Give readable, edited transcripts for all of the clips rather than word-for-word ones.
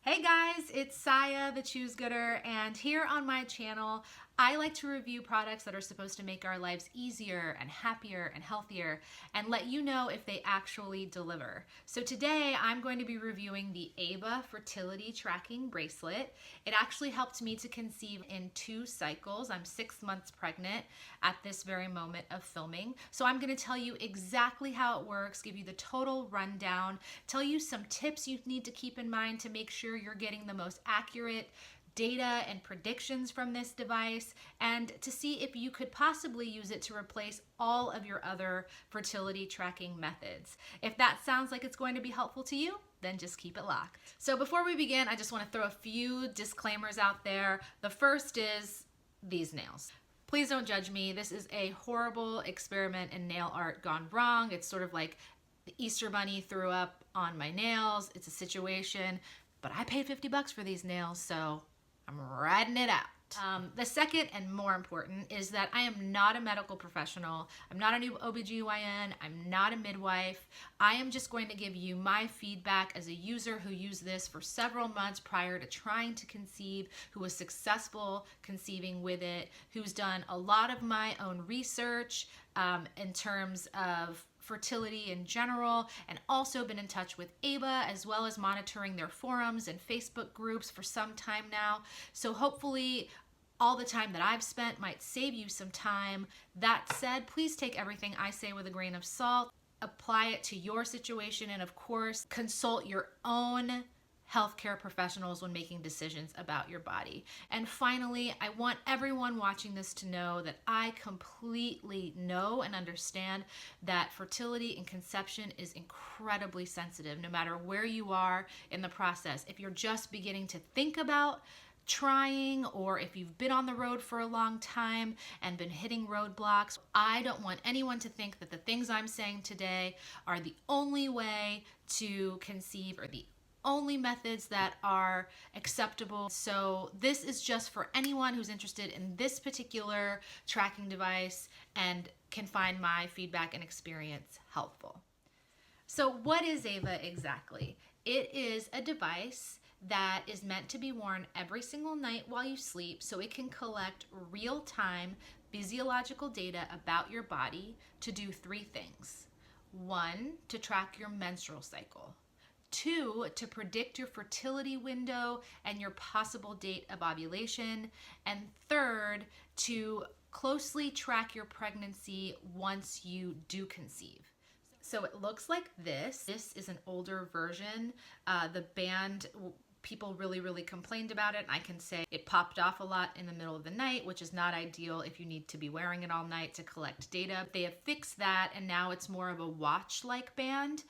Hey guys, it's Saya, the Choose Gooder, and here on my channel, I like to review products that are supposed to make our lives easier and happier and healthier and let you know if they actually deliver. So today I'm going to be reviewing the Ava Fertility Tracking Bracelet. It actually helped me to conceive in 2 cycles. I'm 6 months pregnant at this very moment of filming. So I'm going to tell you exactly how it works, give you the total rundown, tell you some tips you need to keep in mind to make sure you're getting the most accurate data and predictions from this device, and to see if you could possibly use it to replace all of your other fertility tracking methods. If that sounds like it's going to be helpful to you, then just keep it locked. So before we begin, I just want to throw a few disclaimers out there. The first is these nails. Please don't judge me. This is a horrible experiment in nail art gone wrong. It's sort of like the Easter Bunny threw up on my nails. It's a situation, but I paid $50 for these nails, so I'm riding it out. The second and more important is that I am not a medical professional. I'm not a new OBGYN. I'm not a midwife. I am just going to give you my feedback as a user who used this for several months prior to trying to conceive, who was successful conceiving with it, who's done a lot of my own research in terms of fertility in general, and also been in touch with Ava as well as monitoring their forums and Facebook groups for some time now. So hopefully all the time that I've spent might save you some time. That said, please take everything I say with a grain of salt, apply it to your situation, and of course consult your own healthcare professionals when making decisions about your body. And finally, I want everyone watching this to know that I completely know and understand that fertility and conception is incredibly sensitive, no matter where you are in the process. If you're just beginning to think about trying, or if you've been on the road for a long time and been hitting roadblocks, I don't want anyone to think that the things I'm saying today are the only way to conceive or the only methods that are acceptable. So this is just for anyone who's interested in this particular tracking device and can find my feedback and experience helpful. So what is Ava exactly? It is a device that is meant to be worn every single night while you sleep, so it can collect real-time physiological data about your body to do 3 things. 1, to track your menstrual cycle. 2, to predict your fertility window and your possible date of ovulation. And 3rd, to closely track your pregnancy once you do conceive. So it looks like this. This is an older version. The band, people really complained about it, and I can say it popped off a lot in the middle of the night, which is not ideal if you need to be wearing it all night to collect data. They have fixed that, and now it's more of a watch-like band.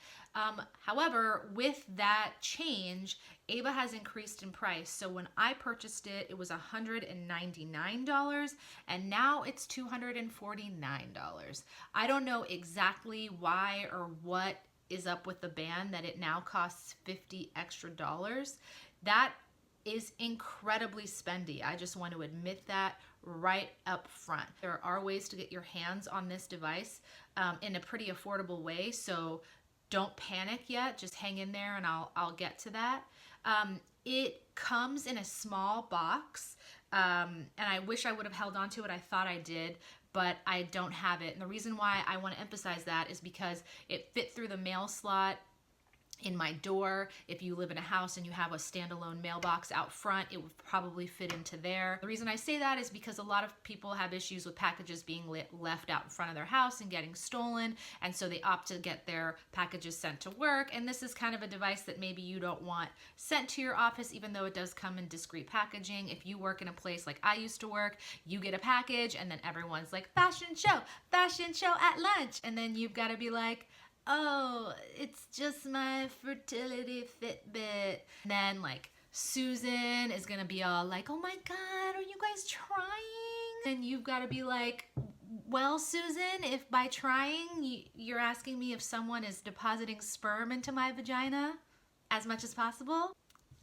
However, with that change, Ava has increased in price. So when I purchased it, it was $199, and now it's $249. I don't know exactly why or what is up with the band that it now costs $50 extra. That is incredibly spendy. I just want to admit that right up front. There are ways to get your hands on this device in a pretty affordable way, so don't panic yet. Just hang in there and I'll get to that. It comes in a small box, and I wish I would have held on to it. I thought I did, but I don't have it. And the reason why I want to emphasize that is because it fit through the mail slot in my door. If you live in a house and you have a standalone mailbox out front, it would probably fit into there. The reason I say that is because a lot of people have issues with packages being left out in front of their house and getting stolen, and so they opt to get their packages sent to work. And this is kind of a device that maybe you don't want sent to your office, even though it does come in discreet packaging. If you work in a place like I used to work, you get a package and then everyone's like, fashion show at lunch, and then you've got to be like, oh, it's just my fertility Fitbit. And then like Susan is gonna be all like, oh my God, are you guys trying? And you've got to be like, well, Susan, if by trying you're asking me if someone is depositing sperm into my vagina as much as possible,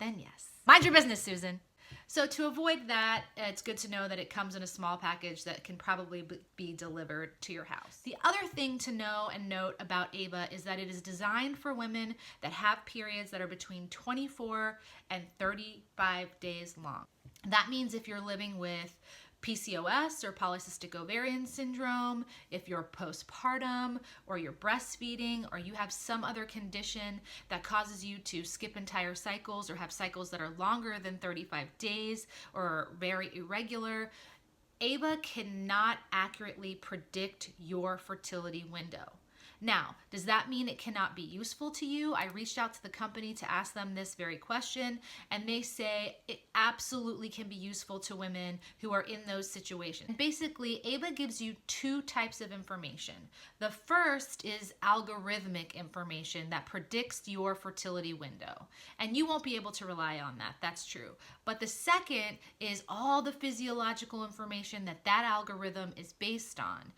then yes. Mind your business, Susan. So to avoid that, it's good to know that it comes in a small package that can probably be delivered to your house. The other thing to know and note about Ava is that it is designed for women that have periods that are between 24 and 35 days long. That means if you're living with PCOS or polycystic ovarian syndrome, if you're postpartum or you're breastfeeding or you have some other condition that causes you to skip entire cycles or have cycles that are longer than 35 days or very irregular, Ava cannot accurately predict your fertility window. Now, does that mean it cannot be useful to you? I reached out to the company to ask them this very question, and they say it absolutely can be useful to women who are in those situations. Basically, Ava gives you two types of information. The first is algorithmic information that predicts your fertility window, and you won't be able to rely on that. That's true. But the second is all the physiological information that that algorithm is based on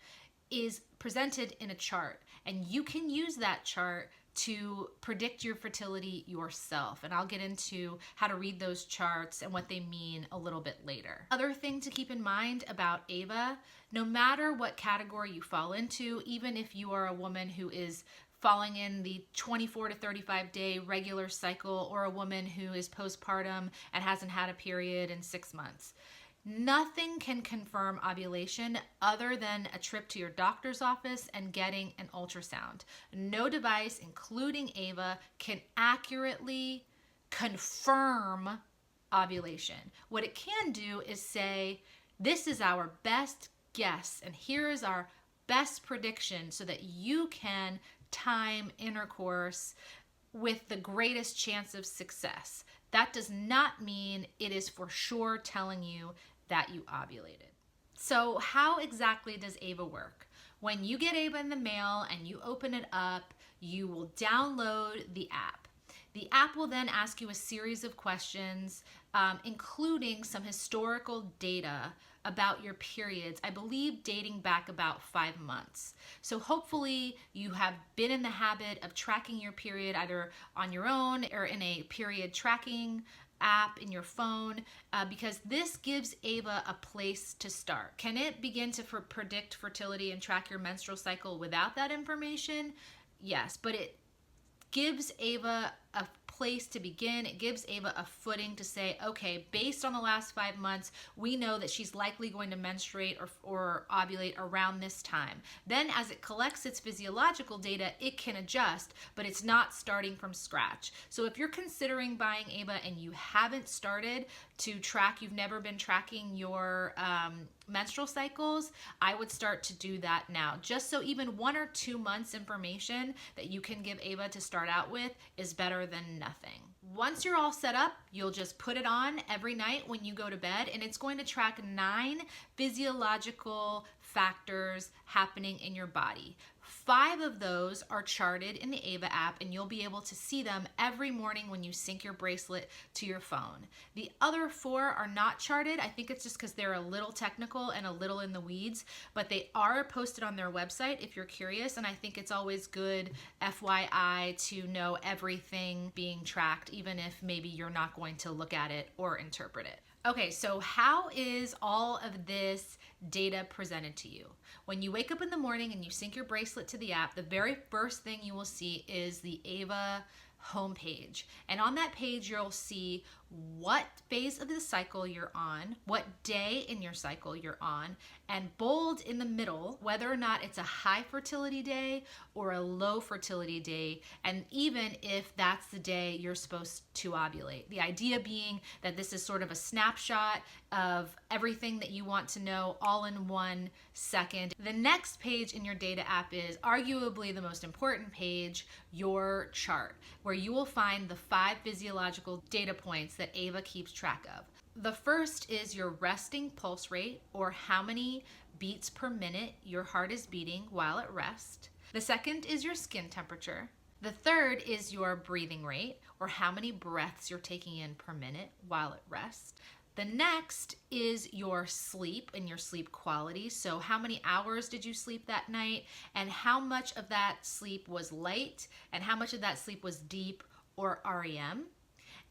is presented in a chart, and you can use that chart to predict your fertility yourself. And I'll get into how to read those charts and what they mean a little bit later. Other thing to keep in mind about Ava, no matter what category you fall into, even if you are a woman who is falling in the 24 to 35 day regular cycle or a woman who is postpartum and hasn't had a period in 6 months, nothing can confirm ovulation other than a trip to your doctor's office and getting an ultrasound. No device, including Ava, can accurately confirm ovulation. What it can do is say, this is our best guess, and here is our best prediction so that you can time intercourse with the greatest chance of success. That does not mean it is for sure telling you that you ovulated. So how exactly does Ava work? When you get Ava in the mail and you open it up, you will download the app. The app will then ask you a series of questions, including some historical data about your periods, I believe dating back about 5 months. So hopefully you have been in the habit of tracking your period either on your own or in a period tracking app in your phone, because this gives Ava a place to start. Can it begin to predict fertility and track your menstrual cycle without that information? Yes, but it gives Ava a place to begin. It gives Ava a footing to say, okay, based on the last 5 months, we know that she's likely going to menstruate or ovulate around this time. Then as it collects its physiological data, it can adjust, but it's not starting from scratch. So if you're considering buying Ava and you haven't started to track, you've never been tracking your menstrual cycles, I would start to do that now. Just so even 1 or 2 months information that you can give Ava to start out with is better than nothing. Once you're all set up, you'll just put it on every night when you go to bed, and it's going to track 9 physiological factors happening in your body. 5 of those are charted in the Ava app, and you'll be able to see them every morning when you sync your bracelet to your phone. The other 4 are not charted. I think it's just because they're a little technical and a little in the weeds, but they are posted on their website if you're curious, and I think it's always good, FYI, to know everything being tracked, even if maybe you're not going to look at it or interpret it. Okay, so how is all of this data presented to you? When you wake up in the morning and you sync your bracelet to the app, the very first thing you will see is the Ava homepage. And on that page, you'll see what phase of the cycle you're on, what day in your cycle you're on, and bold in the middle, whether or not it's a high fertility day or a low fertility day, and even if that's the day you're supposed to ovulate. The idea being that this is sort of a snapshot of everything that you want to know all in 1 second. The next page in your data app is arguably the most important page, your chart, where you will find the 5 physiological data points that Ava keeps track of. The first is your resting pulse rate, or how many beats per minute your heart is beating while at rest. The second is your skin temperature. The third is your breathing rate, or how many breaths you're taking in per minute while at rest. The next is your sleep and your sleep quality. So how many hours did you sleep that night, and how much of that sleep was light, and how much of that sleep was deep or REM.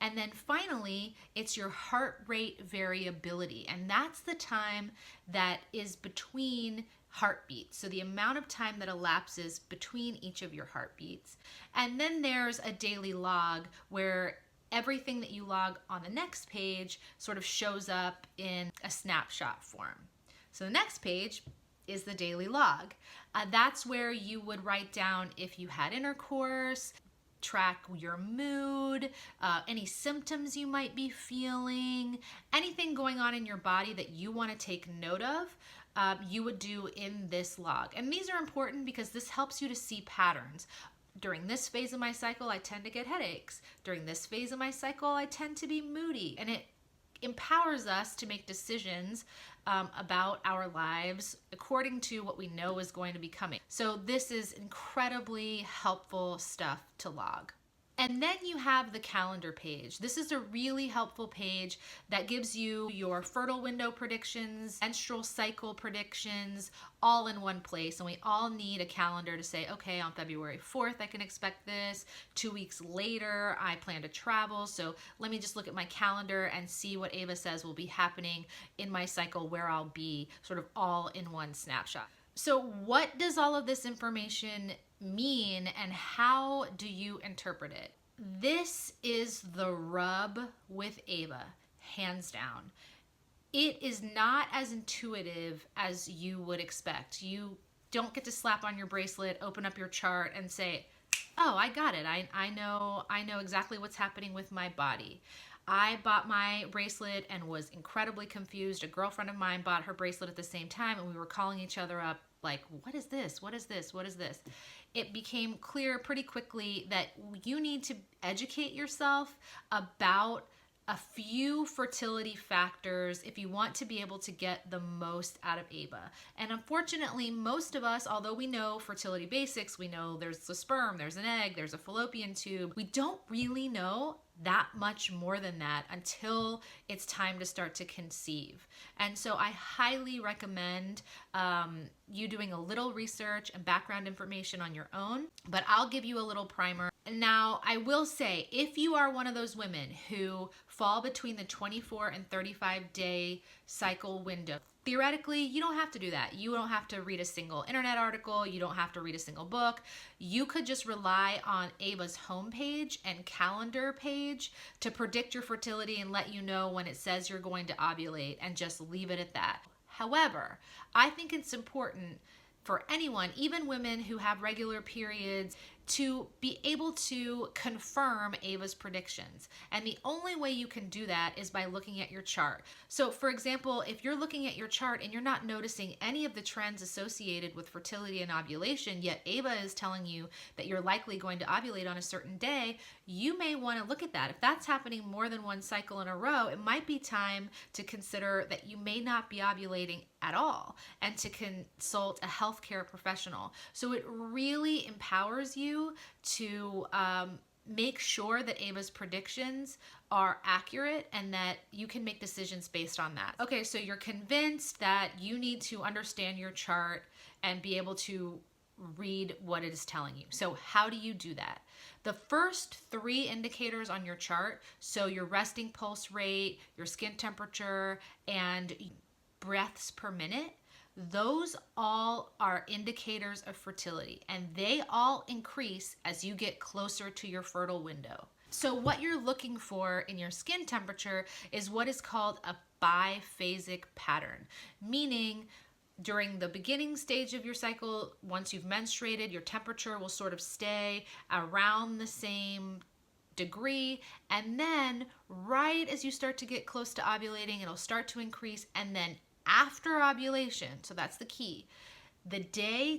And then finally, it's your heart rate variability. And that's the time that is between heartbeats. So the amount of time that elapses between each of your heartbeats. And then there's a daily log where everything that you log on the next page sort of shows up in a snapshot form. So the next page is the daily log. That's where you would write down if you had intercourse, track your mood, any symptoms you might be feeling, anything going on in your body that you want to take note of. You would do in this log. And these are important because this helps you to see patterns. During this phase of my cycle, I tend to get headaches. During this phase of my cycle, I tend to be moody. And it empowers us to make decisions about our lives according to what we know is going to be coming. So this is incredibly helpful stuff to log. And then you have the calendar page. This is a really helpful page that gives you your fertile window predictions, menstrual cycle predictions, all in one place. And we all need a calendar to say, okay, on February 4th, I can expect this. 2 weeks later, I plan to travel. So let me just look at my calendar and see what Ava says will be happening in my cycle, where I'll be, sort of all in one snapshot. So what does all of this information mean, and how do you interpret it? This is the rub with Ava, hands down. It is not as intuitive as you would expect. You don't get to slap on your bracelet, open up your chart, and say, oh, I got it. I know exactly what's happening with my body. I bought my bracelet and was incredibly confused. A girlfriend of mine bought her bracelet at the same time, and we were calling each other up like, what is this? What is this? What is this? It became clear pretty quickly that you need to educate yourself about a few fertility factors if you want to be able to get the most out of Ava. And unfortunately, most of us, although we know fertility basics, we know there's a sperm, there's an egg, there's a fallopian tube, we don't really know that much more than that until it's time to start to conceive. And so I highly recommend you doing a little research and background information on your own, but I'll give you a little primer. Now, I will say, if you are one of those women who fall between the 24 and 35 day cycle window, theoretically, you don't have to do that. You don't have to read a single internet article. You don't have to read a single book. You could just rely on Ava's homepage and calendar page to predict your fertility and let you know when it says you're going to ovulate, and just leave it at that. However, I think it's important for anyone, even women who have regular periods, to be able to confirm Ava's predictions. And the only way you can do that is by looking at your chart. So for example, if you're looking at your chart and you're not noticing any of the trends associated with fertility and ovulation, yet Ava is telling you that you're likely going to ovulate on a certain day, you may want to look at that. If that's happening more than one cycle in a row, it might be time to consider that you may not be ovulating at all, and to consult a healthcare professional. So it really empowers you to make sure that Ava's predictions are accurate and that you can make decisions based on that. Okay, so you're convinced that you need to understand your chart and be able to read what it is telling you. So how do you do that? The first 3 indicators on your chart, so your resting pulse rate, your skin temperature, and breaths per minute, those all are indicators of fertility, and they all increase as you get closer to your fertile window. So what you're looking for in your skin temperature is what is called a biphasic pattern, meaning during the beginning stage of your cycle, once you've menstruated, your temperature will sort of stay around the same degree, and then right as you start to get close to ovulating, it'll start to increase, and then after ovulation, so that's the key,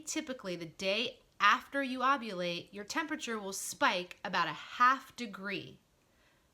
typically the day after you ovulate, your temperature will spike about a half degree,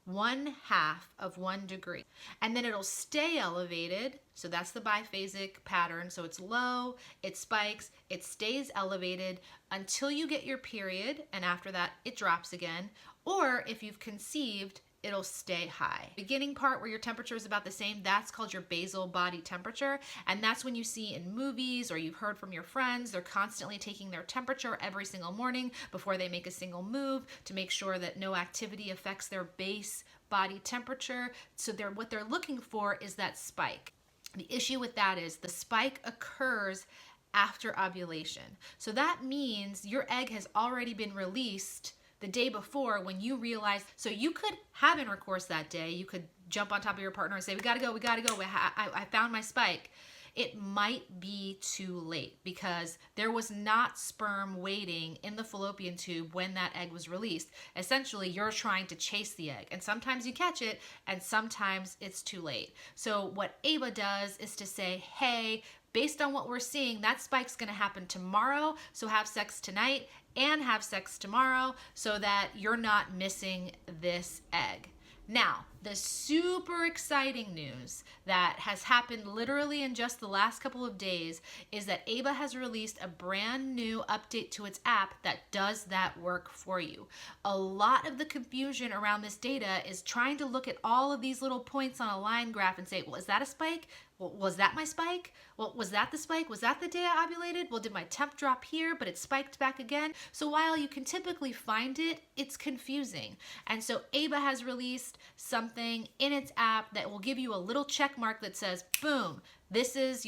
1/2 of 1 degree, and then it'll stay elevated. So that's the biphasic pattern. So it's low, it spikes, it stays elevated until you get your period, and after that it drops again. Or if you've conceived, it'll stay high. Beginning part where your temperature is about the same, that's called your basal body temperature. And that's when you see in movies, or you've heard from your friends, they're constantly taking their temperature every single morning before they make a single move to make sure that no activity affects their base body temperature. So what they're looking for is that spike. The issue with that is the spike occurs after ovulation. So that means your egg has already been released the day before when you realize. So you could have intercourse that day. You could jump on top of your partner and say, we gotta go. I found my spike. It might be too late because there was not sperm waiting in the fallopian tube when that egg was released. Essentially, you're trying to chase the egg, and sometimes you catch it and sometimes it's too late. So what Ava does is to say, hey, based on what we're seeing, that spike's gonna happen tomorrow, so have sex tonight and have sex tomorrow so that you're not missing this egg. Now, the super exciting news that has happened literally in just the last couple of days is that Ava has released a brand new update to its app that does that work for you. A lot of the confusion around this data is trying to look at all of these little points on a line graph and say, well, is that a spike? Well, was that my spike? Well, was that the spike? Was that the day I ovulated? Well, did my temp drop here, but it spiked back again? So while you can typically find it, it's confusing. And so Ava has released something in its app that will give you a little check mark that says, boom, this is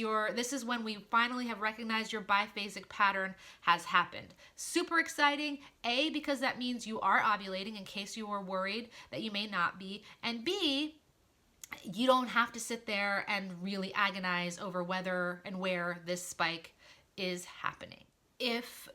when we finally have recognized your biphasic pattern has happened. Super exciting, A, because that means you are ovulating in case you were worried that you may not be, and B, you don't have to sit there and really agonize over whether and where this spike is happening. If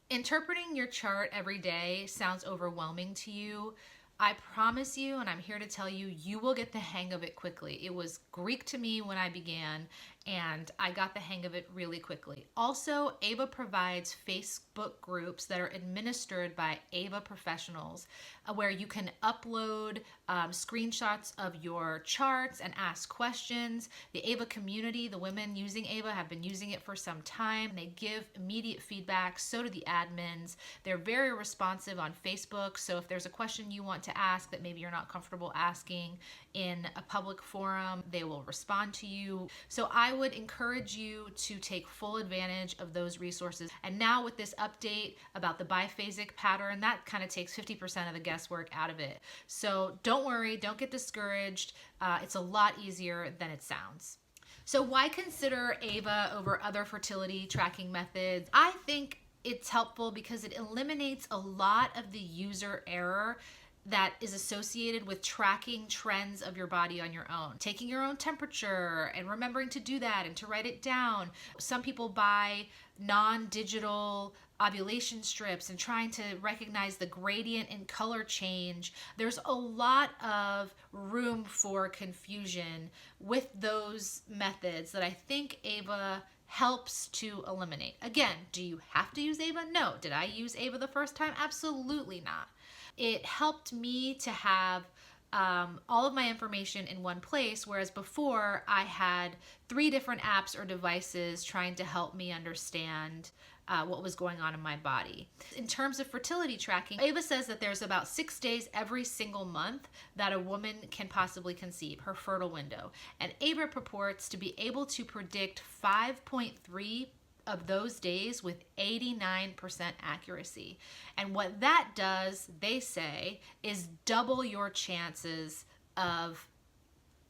interpreting your chart every day sounds overwhelming to you, I promise you, and I'm here to tell you, you will get the hang of it quickly. It was Greek to me when I began, and I got the hang of it really quickly. Also, Ava provides Facebook groups that are administered by Ava professionals where you can upload screenshots of your charts and ask questions. The Ava community, the women using Ava, have been using it for some time. They give immediate feedback, so do the admins. They're very responsive on Facebook, so if there's a question you want to ask that maybe you're not comfortable asking in a public forum, they will respond to you. So I would encourage you to take full advantage of those resources. And now with this update about the biphasic pattern, that kind of takes 50% of the guesswork out of it. So don't worry, don't get discouraged. It's a lot easier than it sounds. So why consider Ava over other fertility tracking methods? I think it's helpful because it eliminates a lot of the user error that is associated with tracking trends of your body on your own. Taking your own temperature and remembering to do that and to write it down. Some people buy non-digital ovulation strips and trying to recognize the gradient in color change. There's a lot of room for confusion with those methods that I think Ava helps to eliminate. Again, do you have to use Ava? No. Did I use Ava the first time? Absolutely not. It helped me to have all of my information in one place, whereas before I had 3 different apps or devices trying to help me understand what was going on in my body. In terms of fertility tracking, Ava says that there's about 6 days every single month that a woman can possibly conceive, her fertile window. And Ava purports to be able to predict 5.3 of those days with 89% accuracy. And what that does, they say, is double your chances of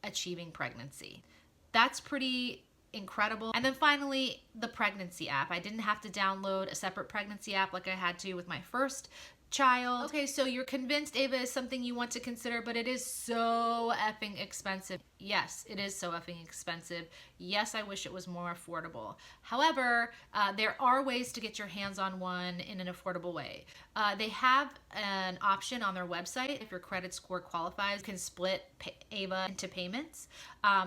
achieving pregnancy. That's pretty incredible. And then finally, the pregnancy app. I didn't have to download a separate pregnancy app like I had to with my first child. Okay, so you're convinced Ava is something you want to consider, but it is so effing expensive. Yes, it is so effing expensive. Yes, I wish it was more affordable. However, there are ways to get your hands on one in an affordable way. They have an option on their website. If your credit score qualifies, you can split Ava into payments.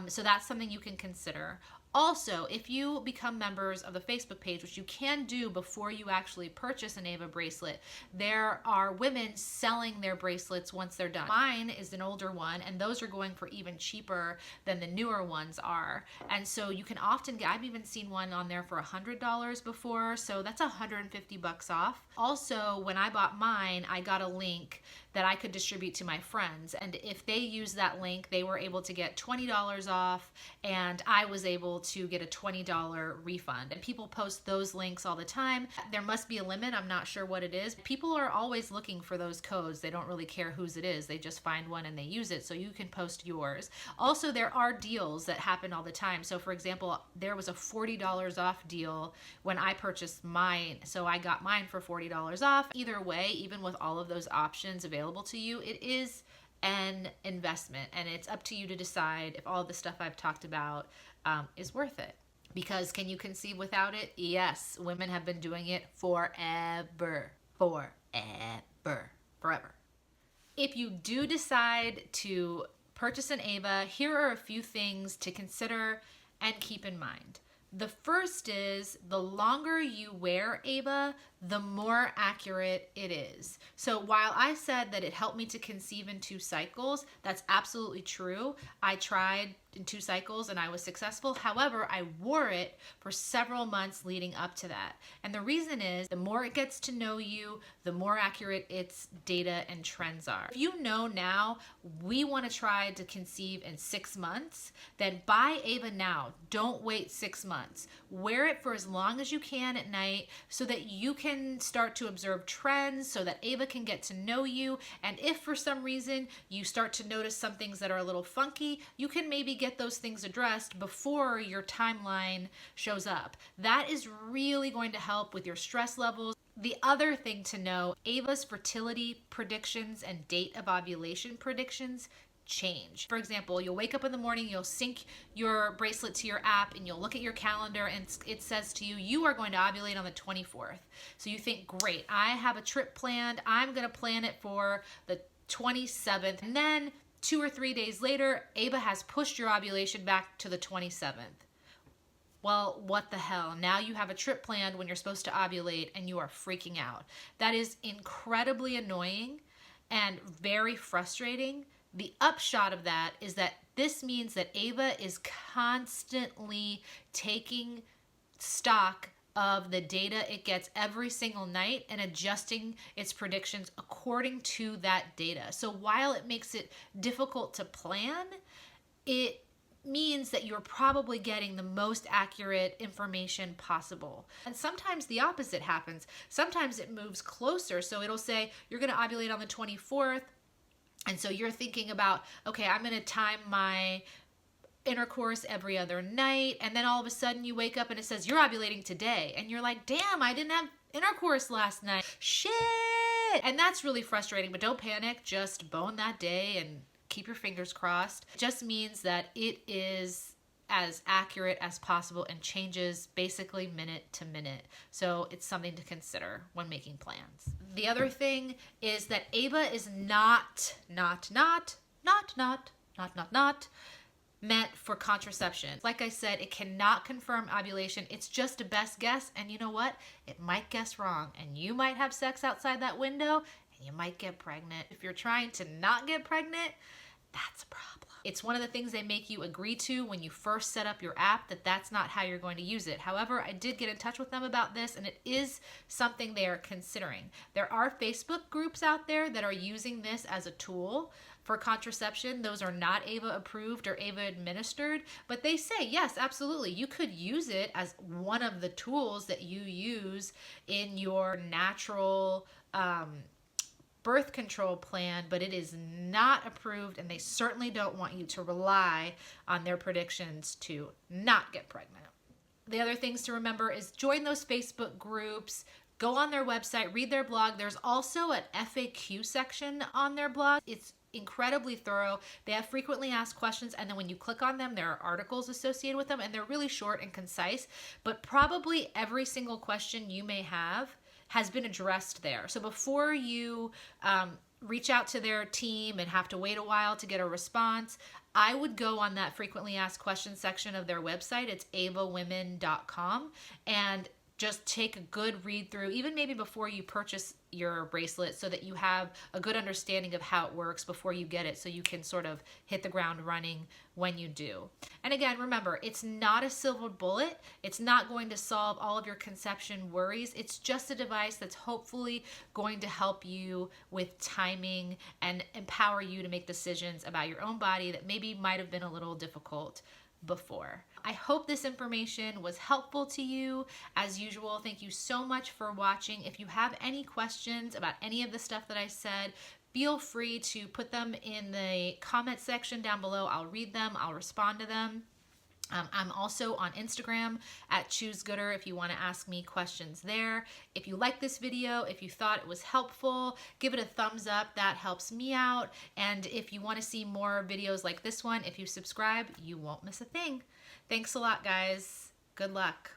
So that's something you can consider. Also, if you become members of the Facebook page, which you can do before you actually purchase an Ava bracelet, there are women selling their bracelets once they're done. Mine is an older one, and those are going for even cheaper than the newer ones are. And so you can often get, I've even seen one on there for $100 before, so that's $150 off. Also, when I bought mine, I got a link that I could distribute to my friends. And if they use that link, they were able to get $20 off, and I was able to get a $20 refund. And people post those links all the time. There must be a limit. I'm not sure what it is. People are always looking for those codes. They don't really care whose it is. They just find one and they use it. So you can post yours. Also, there are deals that happen all the time. So for example, there was a $40 off deal when I purchased mine. So I got mine for $40 off. Either way, even with all of those options available to you, it is an investment, and it's up to you to decide if all the stuff I've talked about is worth it. Because can you conceive without it? Yes, women have been doing it forever. Forever. If you do decide to purchase an Ava, here are a few things to consider and keep in mind. The first is the longer you wear Ava, the more accurate it is. So while I said that it helped me to conceive in 2 cycles, that's absolutely true. I tried in 2 cycles and I was successful. However, I wore it for several months leading up to that. And the reason is the more it gets to know you, the more accurate its data and trends are. If you know now we want to try to conceive in 6 months, then buy Ava now. Don't wait 6 months. Wear it for as long as you can at night so that you can start to observe trends, so that Ava can get to know you. And if for some reason you start to notice some things that are a little funky, you can maybe get those things addressed before your timeline shows up. That is really going to help with your stress levels. The other thing to know, Ava's fertility predictions and date of ovulation predictions change. For example, you'll wake up in the morning, you'll sync your bracelet to your app, and you'll look at your calendar and it says to you, you are going to ovulate on the 24th. So you think, great, I have a trip planned. I'm going to plan it for the 27th. And then 2 or 3 days later, Ava has pushed your ovulation back to the 27th. Well, what the hell? Now you have a trip planned when you're supposed to ovulate and you are freaking out. That is incredibly annoying and very frustrating. The upshot of that is that this means that Ava is constantly taking stock of the data it gets every single night and adjusting its predictions according to that data. So while it makes it difficult to plan, it means that you're probably getting the most accurate information possible. And sometimes the opposite happens. Sometimes it moves closer. So it'll say you're going to ovulate on the 24th. And so you're thinking about, okay, I'm going to time my intercourse every other night. And then all of a sudden you wake up and it says you're ovulating today. And you're like, damn, I didn't have intercourse last night. Shit. And that's really frustrating, but don't panic. Just bone that day and keep your fingers crossed. It just means that it is as accurate as possible and changes basically minute to minute. So it's something to consider when making plans. The other thing is that Ava is not meant for contraception. Like I said, it cannot confirm ovulation. It's just a best guess. And you know what? It might guess wrong. And you might have sex outside that window and you might get pregnant. If you're trying to not get pregnant, that's a problem. It's one of the things they make you agree to when you first set up your app, that that's not how you're going to use it. However, I did get in touch with them about this, and it is something they are considering. There are Facebook groups out there that are using this as a tool for contraception. Those are not Ava approved or Ava administered, but they say, yes, absolutely, you could use it as one of the tools that you use in your natural birth control plan, but it is not approved, and they certainly don't want you to rely on their predictions to not get pregnant. The other things to remember is join those Facebook groups, go on their website, read their blog. There's also an FAQ section on their blog. It's incredibly thorough. They have frequently asked questions, and then when you click on them, there are articles associated with them, and they're really short and concise, but probably every single question you may have has been addressed there. So before you reach out to their team and have to wait a while to get a response, I would go on that frequently asked questions section of their website. It's avawomen.com, and just take a good read through, even maybe before you purchase your bracelet, so that you have a good understanding of how it works before you get it, so you can sort of hit the ground running when you do. And again, remember, it's not a silver bullet. It's not going to solve all of your conception worries. It's just a device that's hopefully going to help you with timing and empower you to make decisions about your own body that maybe might have been a little difficult before. I hope this information was helpful to you. As usual, thank you so much for watching. If you have any questions about any of the stuff that I said, feel free to put them in the comment section down below. I'll read them, I'll respond to them. I'm also on Instagram at ChooseGooder if you want to ask me questions there. If you like this video, if you thought it was helpful, give it a thumbs up. That helps me out. And if you want to see more videos like this one, if you subscribe, you won't miss a thing. Thanks a lot, guys. Good luck.